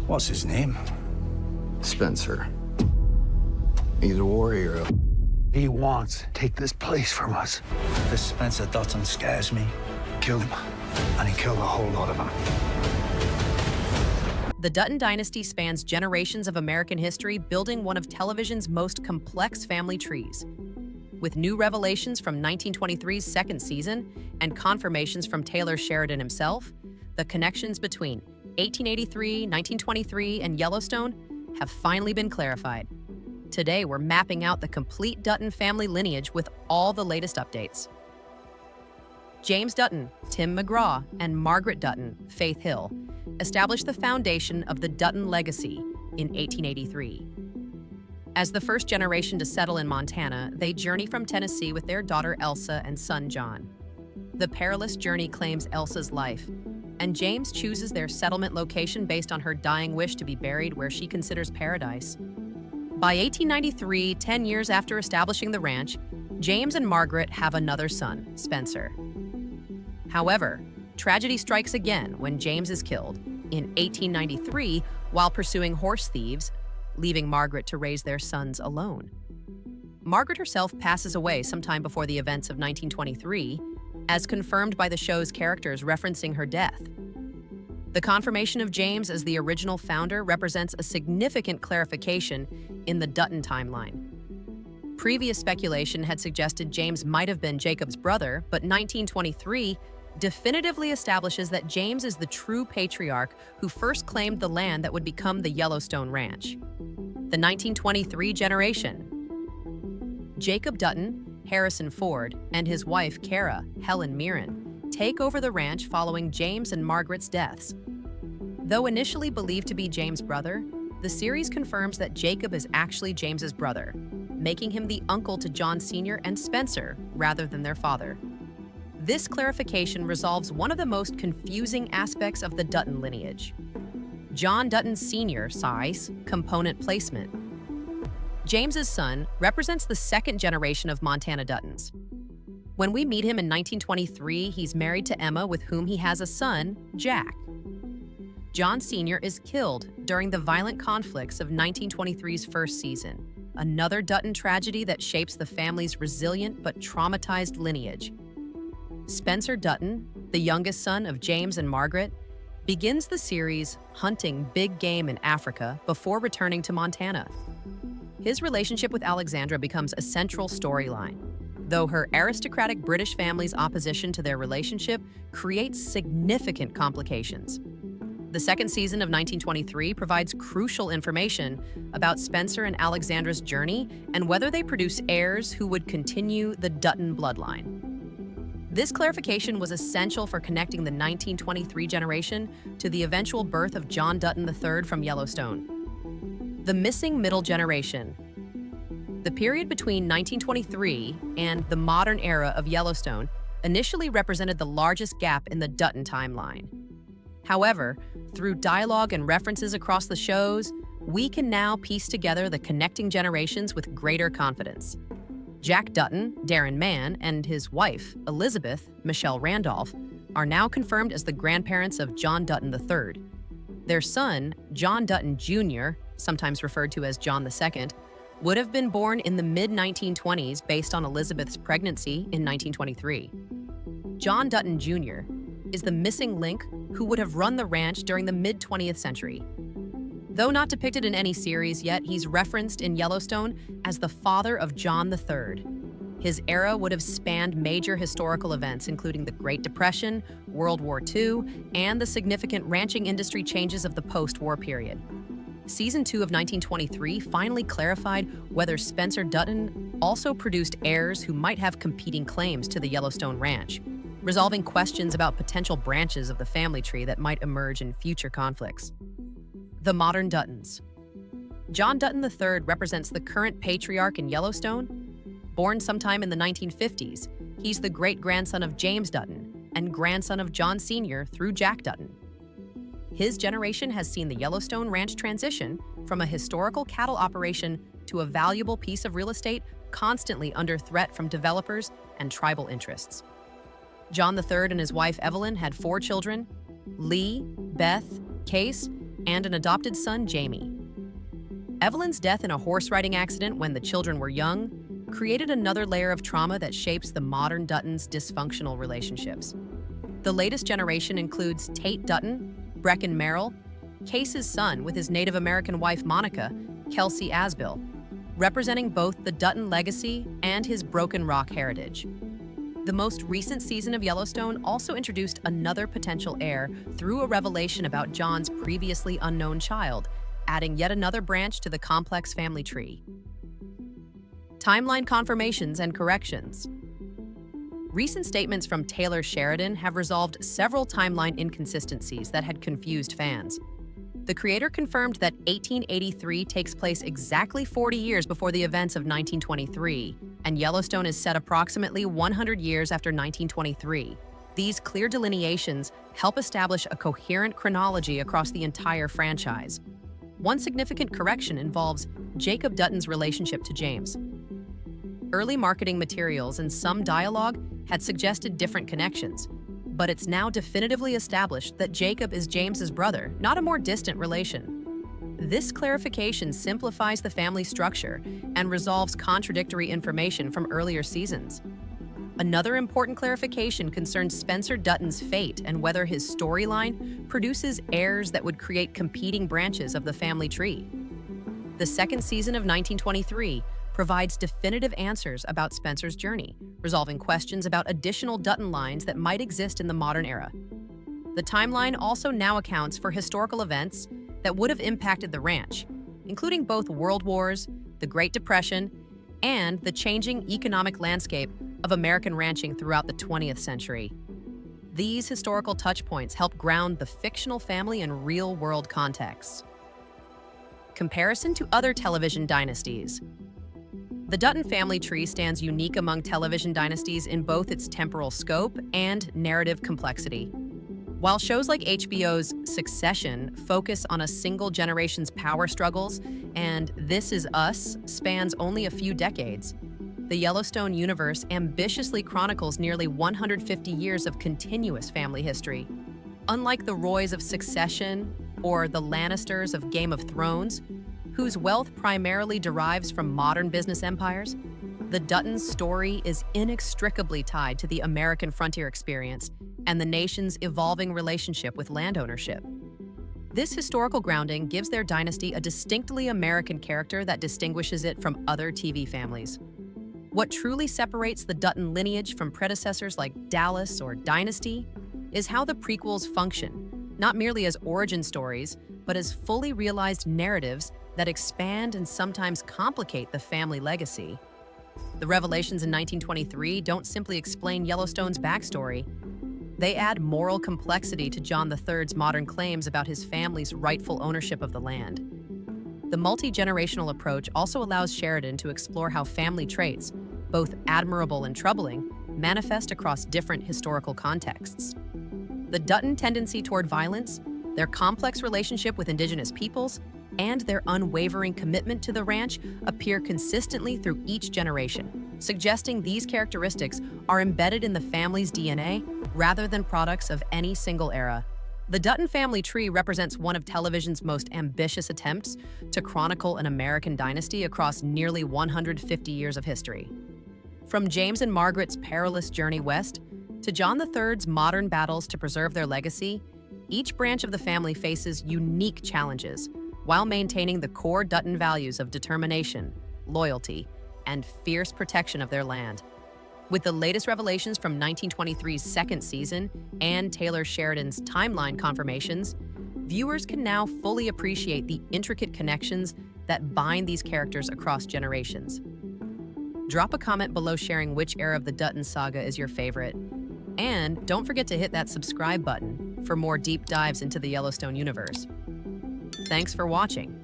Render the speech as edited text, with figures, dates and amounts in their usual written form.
What's his name? Spencer. He's a war hero. He wants to take this place from us. This Spencer Dutton scares me. Killed him, and he killed a whole lot of them. The Dutton dynasty spans generations of American history, building one of television's most complex family trees. With new revelations from 1923's second season and confirmations from Taylor Sheridan himself, the connections between 1883, 1923, and Yellowstone have finally been clarified. Today, we're mapping out the complete Dutton family lineage with all the latest updates. James Dutton, Tim McGraw, and Margaret Dutton, Faith Hill, established the foundation of the Dutton legacy in 1883. As the first generation to settle in Montana, they journey from Tennessee with their daughter Elsa and son John. The perilous journey claims Elsa's life, and James chooses their settlement location based on her dying wish to be buried where she considers paradise. By 1893, 10 years after establishing the ranch, James and Margaret have another son, Spencer. However, tragedy strikes again when James is killed in 1893 while pursuing horse thieves, leaving Margaret to raise their sons alone. Margaret herself passes away sometime before the events of 1923, as confirmed by the show's characters referencing her death. The confirmation of James as the original founder represents a significant clarification in the Dutton timeline. Previous speculation had suggested James might have been Jacob's brother, but 1923 definitively establishes that James is the true patriarch who first claimed the land that would become the Yellowstone Ranch. The 1923 generation. Jacob Dutton, Harrison Ford, and his wife, Kara, Helen Mirren, take over the ranch following James and Margaret's deaths. Though initially believed to be James' brother, the series confirms that Jacob is actually James's brother, making him the uncle to John Sr. and Spencer rather than their father. This clarification resolves one of the most confusing aspects of the Dutton lineage: John Dutton Sr. size, component placement. James's son represents the second generation of Montana Duttons. When we meet him in 1923, he's married to Emma, with whom he has a son, Jack. John Sr. is killed during the violent conflicts of 1923's first season, another Dutton tragedy that shapes the family's resilient but traumatized lineage. Spencer Dutton, the youngest son of James and Margaret, begins the series hunting big game in Africa before returning to Montana. His relationship with Alexandra becomes a central storyline, though her aristocratic British family's opposition to their relationship creates significant complications. The second season of 1923 provides crucial information about Spencer and Alexandra's journey and whether they produce heirs who would continue the Dutton bloodline. This clarification was essential for connecting the 1923 generation to the eventual birth of John Dutton III from Yellowstone. The missing middle generation. The period between 1923 and the modern era of Yellowstone initially represented the largest gap in the Dutton timeline. However, through dialogue and references across the shows, we can now piece together the connecting generations with greater confidence. Jack Dutton, Darren Mann, and his wife, Elizabeth, Michelle Randolph, are now confirmed as the grandparents of John Dutton III. Their son, John Dutton Jr., sometimes referred to as John II, would have been born in the mid-1920s based on Elizabeth's pregnancy in 1923. John Dutton Jr. is the missing link who would have run the ranch during the mid-20th century. Though not depicted in any series yet, he's referenced in Yellowstone as the father of John III. His era would have spanned major historical events, including the Great Depression, World War II, and the significant ranching industry changes of the post-war period. Season 2 of 1923 finally clarified whether Spencer Dutton also produced heirs who might have competing claims to the Yellowstone Ranch, resolving questions about potential branches of the family tree that might emerge in future conflicts. The modern Duttons. John Dutton III represents the current patriarch in Yellowstone. Born sometime in the 1950s, he's the great-grandson of James Dutton and grandson of John Sr. through Jack Dutton. His generation has seen the Yellowstone Ranch transition from a historical cattle operation to a valuable piece of real estate constantly under threat from developers and tribal interests. John III and his wife Evelyn had 4 children: Lee, Beth, Case, and an adopted son, Jamie. Evelyn's death in a horse riding accident when the children were young created another layer of trauma that shapes the modern Duttons' dysfunctional relationships. The latest generation includes Tate Dutton, Brecken Merrill, Case's son with his Native American wife Monica, Kelsey Asbill, representing both the Dutton legacy and his Broken Rock heritage. The most recent season of Yellowstone also introduced another potential heir through a revelation about John's previously unknown child, adding yet another branch to the complex family tree. Timeline confirmations and corrections. Recent statements from Taylor Sheridan have resolved several timeline inconsistencies that had confused fans. The creator confirmed that 1883 takes place exactly 40 years before the events of 1923, and Yellowstone is set approximately 100 years after 1923. These clear delineations help establish a coherent chronology across the entire franchise. One significant correction involves Jacob Dutton's relationship to James. Early marketing materials and some dialogue had suggested different connections, but it's now definitively established that Jacob is James's brother, not a more distant relation. This clarification simplifies the family structure and resolves contradictory information from earlier seasons. Another important clarification concerns Spencer Dutton's fate and whether his storyline produces heirs that would create competing branches of the family tree. The second season of 1923 provides definitive answers about Spencer's journey, resolving questions about additional Dutton lines that might exist in the modern era. The timeline also now accounts for historical events that would have impacted the ranch, including both world wars, the Great Depression, and the changing economic landscape of American ranching throughout the 20th century. These historical touchpoints help ground the fictional family in real-world contexts. Comparison to other television dynasties. The Dutton family tree stands unique among television dynasties in both its temporal scope and narrative complexity. While shows like HBO's Succession focus on a single generation's power struggles and This Is Us spans only a few decades, the Yellowstone universe ambitiously chronicles nearly 150 years of continuous family history. Unlike the Roys of Succession or the Lannisters of Game of Thrones, whose wealth primarily derives from modern business empires, the Duttons' story is inextricably tied to the American frontier experience and the nation's evolving relationship with land ownership. This historical grounding gives their dynasty a distinctly American character that distinguishes it from other TV families. What truly separates the Dutton lineage from predecessors like Dallas or Dynasty is how the prequels function, not merely as origin stories, but as fully realized narratives that expand and sometimes complicate the family legacy. The revelations in 1923 don't simply explain Yellowstone's backstory. They add moral complexity to John III's modern claims about his family's rightful ownership of the land. The multi-generational approach also allows Sheridan to explore how family traits, both admirable and troubling, manifest across different historical contexts. The Dutton tendency toward violence, their complex relationship with indigenous peoples, and their unwavering commitment to the ranch appear consistently through each generation, suggesting these characteristics are embedded in the family's DNA rather than products of any single era. The Dutton family tree represents one of television's most ambitious attempts to chronicle an American dynasty across nearly 150 years of history. From James and Margaret's perilous journey west to John III's modern battles to preserve their legacy, each branch of the family faces unique challenges while maintaining the core Dutton values of determination, loyalty, and fierce protection of their land. With the latest revelations from 1923's second season and Taylor Sheridan's timeline confirmations, viewers can now fully appreciate the intricate connections that bind these characters across generations. Drop a comment below sharing which era of the Dutton saga is your favorite. And don't forget to hit that subscribe button for more deep dives into the Yellowstone universe. Thanks for watching.